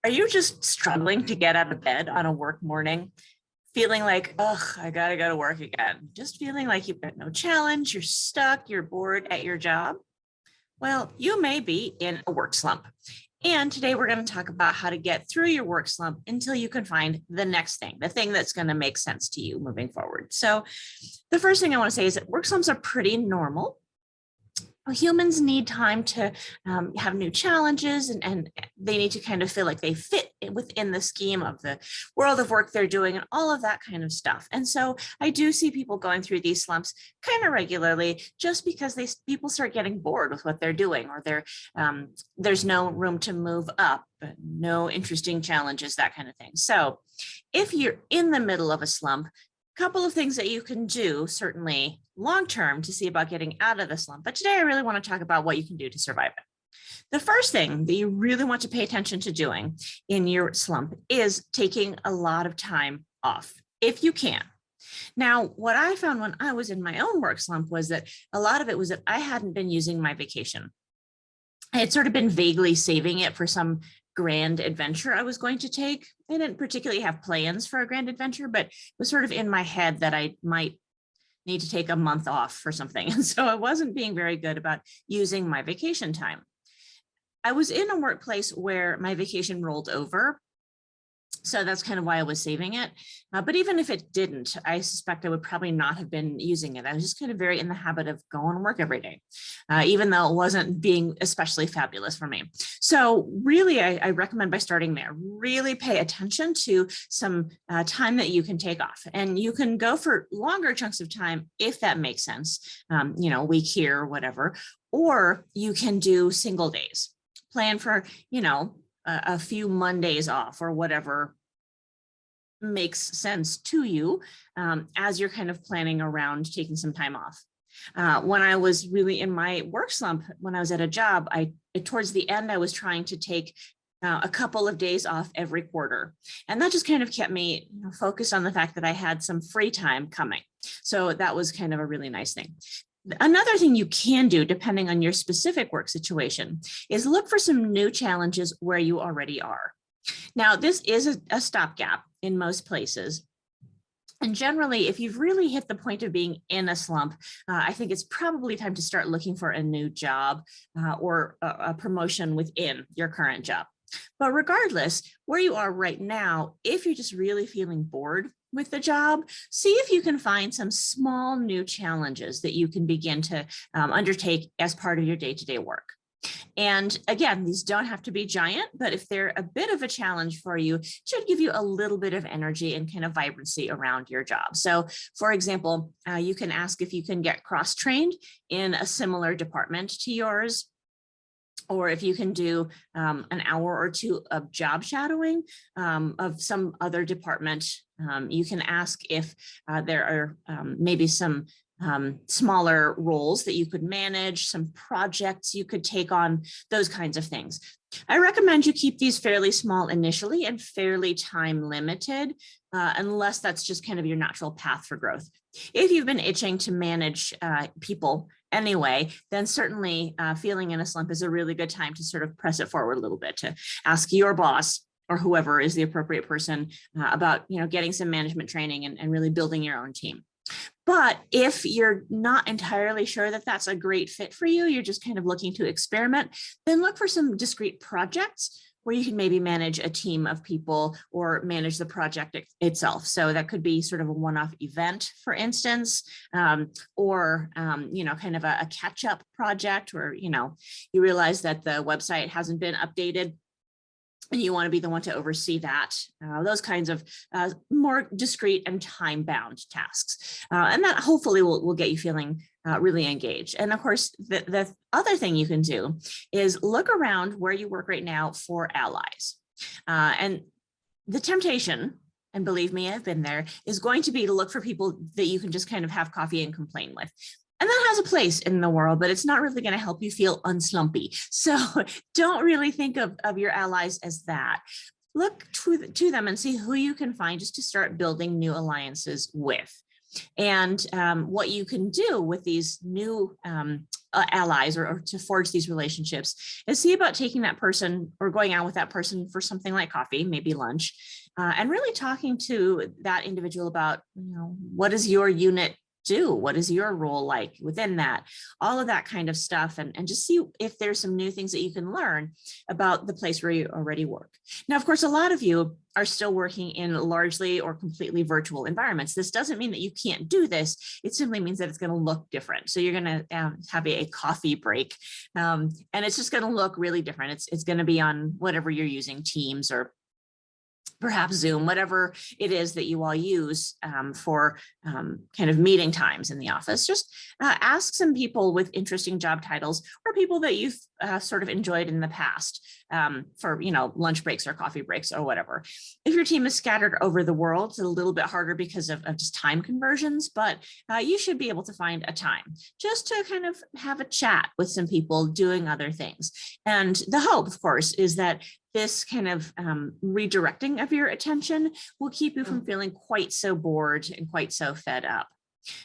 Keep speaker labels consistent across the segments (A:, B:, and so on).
A: Are you just struggling to get out of bed on a work morning, feeling like, ugh, I gotta go to work again? Just feeling like you've got no challenge, you're stuck, you're bored at your job? Well, you may be in a work slump. And today we're going to talk about how to get through your work slump until you can find the next thing, the thing that's going to make sense to you moving forward. So, the first thing I want to say is that work slumps are pretty normal. Humans need time to have new challenges, and they need to kind of feel like they fit within the scheme of the world of work they're doing and all of that kind of stuff. And so I do see people going through these slumps kind of regularly, just because people start getting bored with what they're doing, or there's no room to move up, no interesting challenges, that kind of thing. So if you're in the middle of a slump, couple of things that you can do, certainly long-term, to see about getting out of the slump. But today I really want to talk about what you can do to survive it. The first thing that you really want to pay attention to doing in your slump is taking a lot of time off, if you can. Now, what I found when I was in my own work slump was that a lot of it was that I hadn't been using my vacation. I had sort of been vaguely saving it for some grand adventure I was going to take. I didn't particularly have plans for a grand adventure, but it was sort of in my head that I might need to take a month off for something. And so I wasn't being very good about using my vacation time. I was in a workplace where my vacation rolled over. So that's kind of why I was saving it. But even if it didn't, I suspect I would probably not have been using it. I was just kind of very in the habit of going to work every day, even though it wasn't being especially fabulous for me. So really, I recommend by starting there, really pay attention to some time that you can take off. And you can go for longer chunks of time if that makes sense, a week here or whatever, or you can do single days. Plan for, a few Mondays off or whatever makes sense to you as you're kind of planning around taking some time off. When I was really in my work slump, when I was at a job, towards the end, I was trying to take a couple of days off every quarter. And that just kind of kept me focused on the fact that I had some free time coming. So that was kind of a really nice thing. Another thing you can do, depending on your specific work situation, is look for some new challenges where you already are. Now, this is a stopgap in most places. And generally, if you've really hit the point of being in a slump, I think it's probably time to start looking for a new job or a promotion within your current job. But regardless, where you are right now, if you're just really feeling bored with the job, see if you can find some small new challenges that you can begin to undertake as part of your day-to-day work. And again, these don't have to be giant, but if they're a bit of a challenge for you, it should give you a little bit of energy and kind of vibrancy around your job. So for example, you can ask if you can get cross-trained in a similar department to yours, or if you can do an hour or two of job shadowing of some other department. You can ask if there are maybe some smaller roles that you could manage, some projects you could take on, those kinds of things. I recommend you keep these fairly small initially and fairly time limited, unless that's just kind of your natural path for growth. If you've been itching to manage people anyway, then certainly feeling in a slump is a really good time to sort of press it forward a little bit, to ask your boss or whoever is the appropriate person about getting some management training and really building your own team. But if you're not entirely sure that that's a great fit for you, you're just kind of looking to experiment, then look for some discrete projects where you can maybe manage a team of people or manage the project itself. So that could be sort of a one-off event, for instance, or kind of a catch-up project where you realize that the website hasn't been updated and you want to be the one to oversee that, those kinds of more discrete and time-bound tasks. And that hopefully will get you feeling really engaged. And of course, the other thing you can do is look around where you work right now for allies. And the temptation, and believe me, I've been there, is going to be to look for people that you can just kind of have coffee and complain with. And that has a place in the world, but it's not really going to help you feel unslumpy. So don't really think of your allies as that. Look to them and see who you can find just to start building new alliances with. And what you can do with these new allies or to forge these relationships is see about taking that person or going out with that person for something like coffee, maybe lunch, and really talking to that individual about, what does your unit do? What is your role like within that? All of that kind of stuff, and just see if there's some new things that you can learn about the place where you already work. Now, of course, a lot of you are still working in largely or completely virtual environments. This doesn't mean that you can't do this. It simply means that it's going to look different. So you're going to have a coffee break, and it's just going to look really different. It's going to be on whatever you're using, Teams or perhaps Zoom, whatever it is that you all use for kind of meeting times in the office. Just ask some people with interesting job titles or people that you've sort of enjoyed in the past for, lunch breaks or coffee breaks or whatever. If your team is scattered over the world, it's a little bit harder because of just time conversions, but you should be able to find a time just to kind of have a chat with some people doing other things. And the hope, of course, is that this kind of redirecting of your attention will keep you from feeling quite so bored and quite so fed up.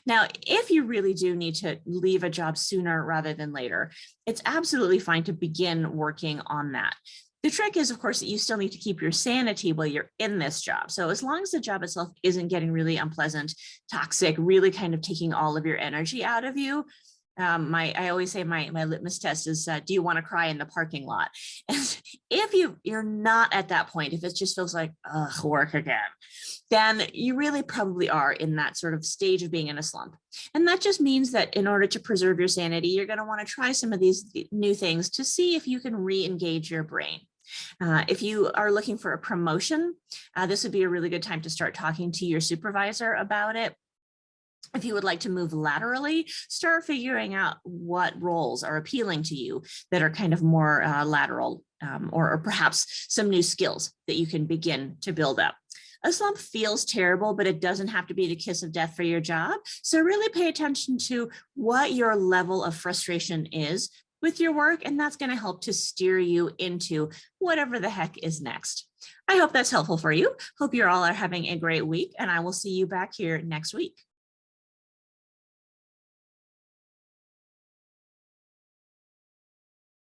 A: Now, if you really do need to leave a job sooner rather than later, it's absolutely fine to begin working on that. The trick is, of course, that you still need to keep your sanity while you're in this job. So as long as the job itself isn't getting really unpleasant, toxic, really kind of taking all of your energy out of you, I always say my litmus test is, do you want to cry in the parking lot? And if you're not at that point, if it just feels like, ugh, work again, then you really probably are in that sort of stage of being in a slump. And that just means that in order to preserve your sanity, you're going to want to try some of these new things to see if you can re-engage your brain. If you are looking for a promotion, this would be a really good time to start talking to your supervisor about it. If you would like to move laterally, start figuring out what roles are appealing to you that are kind of more lateral, or perhaps some new skills that you can begin to build up. A slump feels terrible, but it doesn't have to be the kiss of death for your job. So really pay attention to what your level of frustration is with your work, and that's going to help to steer you into whatever the heck is next. I hope that's helpful for you. Hope you all are having a great week, and I will see you back here next week.